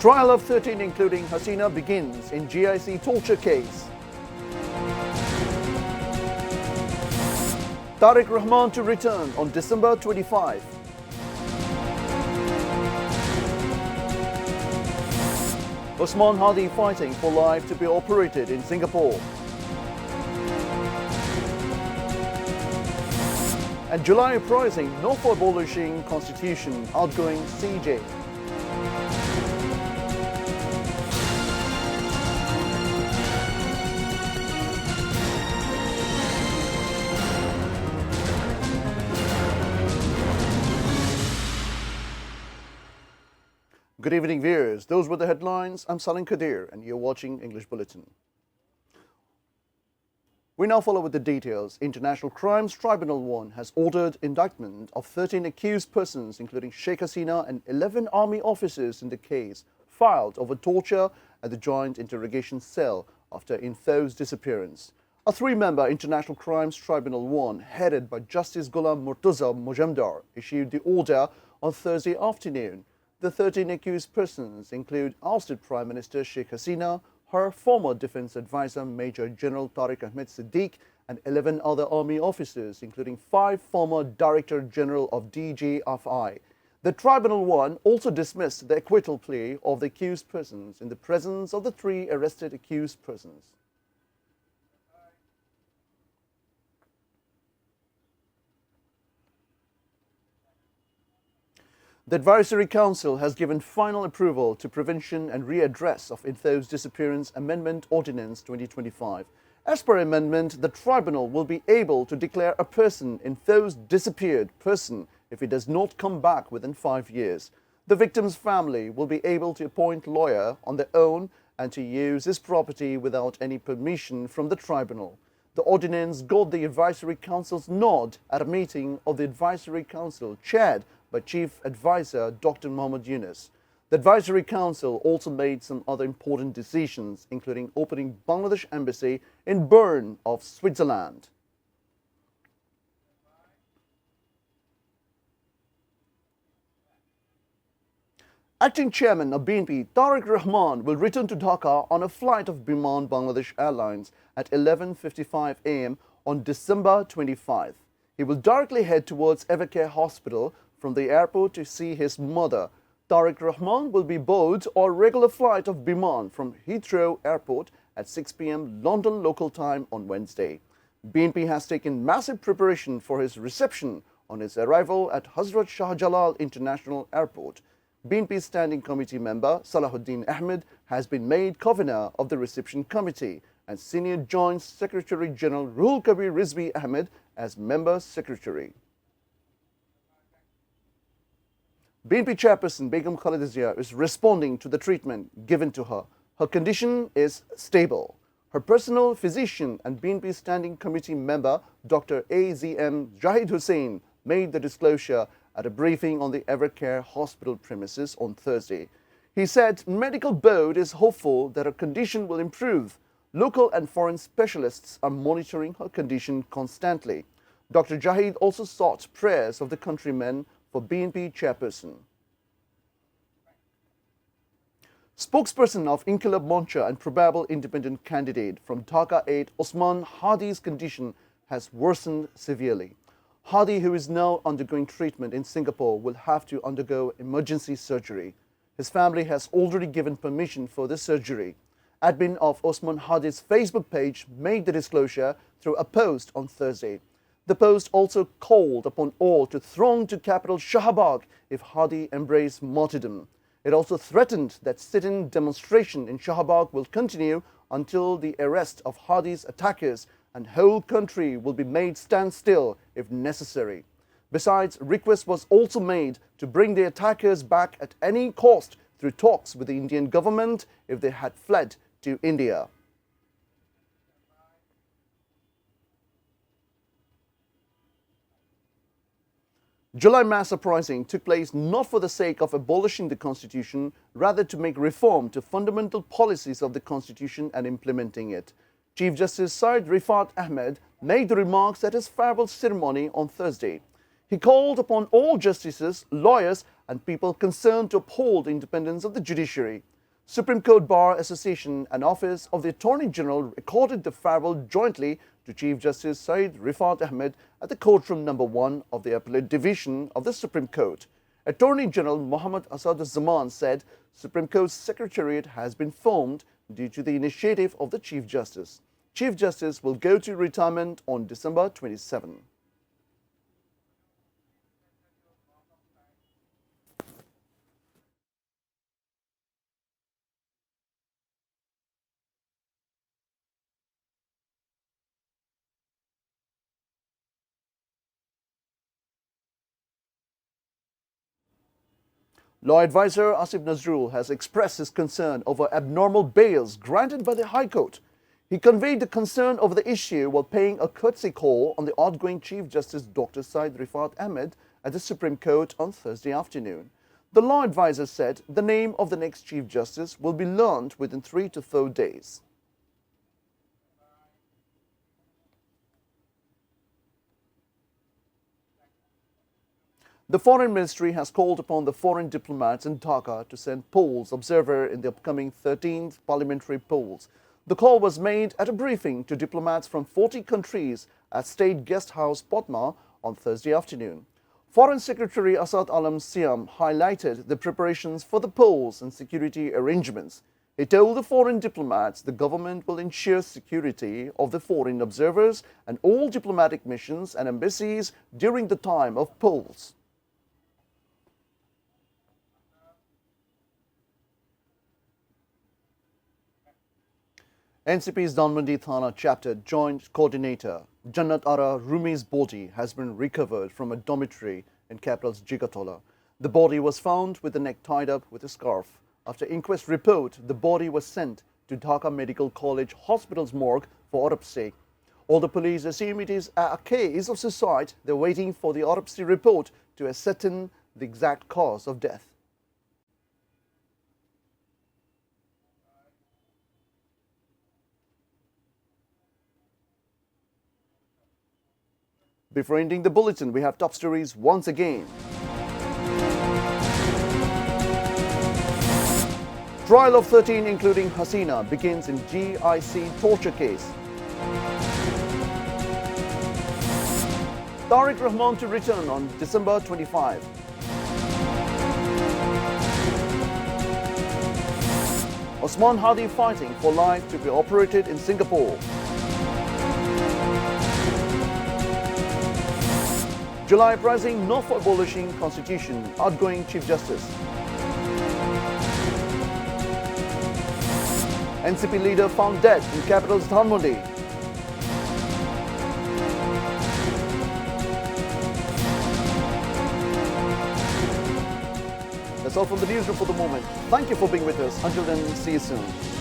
Trial of 13 including Hasina begins in JIC torture case. Tarique Rahman to return on December 25. Osman Hadi fighting for life to be operated in Singapore. And July uprising not for abolishing constitution, outgoing CJ. Good evening, viewers. Those were the headlines. I'm Salim Kadir and you're watching English Bulletin. We now follow with the details. International Crimes Tribunal 1 has ordered indictment of 13 accused persons, including Sheikh Hasina and 11 army officers in the case filed over torture at the Joint Interrogation Cell after Thow's disappearance. A three-member International Crimes Tribunal 1, headed by Justice Ghulam Murtaza Mojamdar, issued the order on Thursday afternoon. The 13 accused persons include ousted Prime Minister Sheikh Hasina, her former defense advisor Major General Tarique Ahmed Siddique, and 11 other army officers, including 5 former Director General of DJFI. The Tribunal 1 also dismissed the acquittal plea of the accused persons in the presence of the 3 arrested accused persons. The Advisory Council has given final approval to Prevention and Readdress of Thow's Disappearance Amendment Ordinance 2025. As per amendment, the tribunal will be able to declare a person Thow's disappeared person if he does not come back within 5 years. The victim's family will be able to appoint a lawyer on their own and to use his property without any permission from the tribunal. The ordinance got the Advisory Council's nod at a meeting of the Advisory Council chaired by Chief Advisor Dr. Mohammed Yunus. The Advisory Council also made some other important decisions, including opening Bangladesh Embassy in Bern of Switzerland. Acting Chairman of BNP, Tarique Rahman, will return to Dhaka on a flight of Biman Bangladesh Airlines at 11:55 a.m. on December 25. He will directly head towards Ajker Hospital from the airport to see his mother. Tarique Rahman will be board on a regular flight of Biman from Heathrow Airport at 6 p.m. London local time on Wednesday. BNP has taken massive preparation for his reception on his arrival at Hazrat Shah Jalal International Airport. BNP Standing Committee member Salahuddin Ahmed has been made convener of the reception committee and Senior Joint Secretary General Ruhul Kabir Rizvi Ahmed as member secretary. BNP Chairperson Begum Khaleda Zia is responding to the treatment given to her. Her condition is stable. Her personal physician and BNP Standing Committee member Dr. A.Z.M. Zahid Hussain made the disclosure at a briefing on the Evercare Hospital premises on Thursday. He said medical board is hopeful that her condition will improve. Local and foreign specialists are monitoring her condition constantly. Dr. Jahid also sought prayers of the countrymen for BNP chairperson. Spokesperson of Inqilab Moncha and probable independent candidate from Dhaka 8, Osman Hadi's condition has worsened severely. Hadi, who is now undergoing treatment in Singapore, will have to undergo emergency surgery. His family has already given permission for the surgery. Admin of Osman Hadi's Facebook page made the disclosure through a post on Thursday. The post also called upon all to throng to capital Shahabag if Hadi embraced martyrdom. It also threatened that sit-in demonstration in Shahabag will continue until the arrest of Hadi's attackers, and whole country will be made stand still if necessary. Besides, request was also made to bring the attackers back at any cost through talks with the Indian government if they had fled to India. July mass uprising took place not for the sake of abolishing the Constitution, rather to make reform to fundamental policies of the Constitution and implementing it. Chief Justice Syed Rifat Ahmed made the remarks at his farewell ceremony on Thursday. He called upon all justices, lawyers, and people concerned to uphold the independence of the judiciary. Supreme Court Bar Association and Office of the Attorney General accorded the farewell jointly to Chief Justice Syed Rifat Ahmed at the courtroom number 1 of the Appellate Division of the Supreme Court. Attorney General Muhammad Asad-uz-Zaman said Supreme Court's Secretariat has been formed due to the initiative of the Chief Justice. Chief Justice will go to retirement on December 27. Law advisor Asif Nazrul has expressed his concern over abnormal bails granted by the High Court. He conveyed the concern over the issue while paying a courtesy call on the outgoing Chief Justice Dr. Syed Rifat Ahmed at the Supreme Court on Thursday afternoon. The law advisor said the name of the next Chief Justice will be learned within 3 to 4 days. The Foreign Ministry has called upon the foreign diplomats in Dhaka to send polls observer in the upcoming 13th parliamentary polls. The call was made at a briefing to diplomats from 40 countries at State Guest House Potma on Thursday afternoon. Foreign Secretary Asad Alam Siam highlighted the preparations for the polls and security arrangements. He told the foreign diplomats the government will ensure security of the foreign observers and all diplomatic missions and embassies during the time of polls. NCP's Dhanmondi Thana chapter joint coordinator Jannat Ara Rumi's body has been recovered from a dormitory in capital's Jigatola. The body was found with the neck tied up with a scarf. After inquest report, the body was sent to Dhaka Medical College Hospital's morgue for autopsy. All the police assume it is a case of suicide. They're waiting for the autopsy report to ascertain the exact cause of death. Before ending the bulletin, we have top stories once again. Trial of 13, including Hasina, begins in JIC torture case. Tarique Rahman to return on December 25. Osman Hadi fighting for life to be operated in Singapore. July uprising not for abolishing constitution, outgoing Chief Justice. NCP leader found dead in capital's Dhanmondi. That's all from the newsroom for the moment. Thank you for being with us. Until then, see you soon.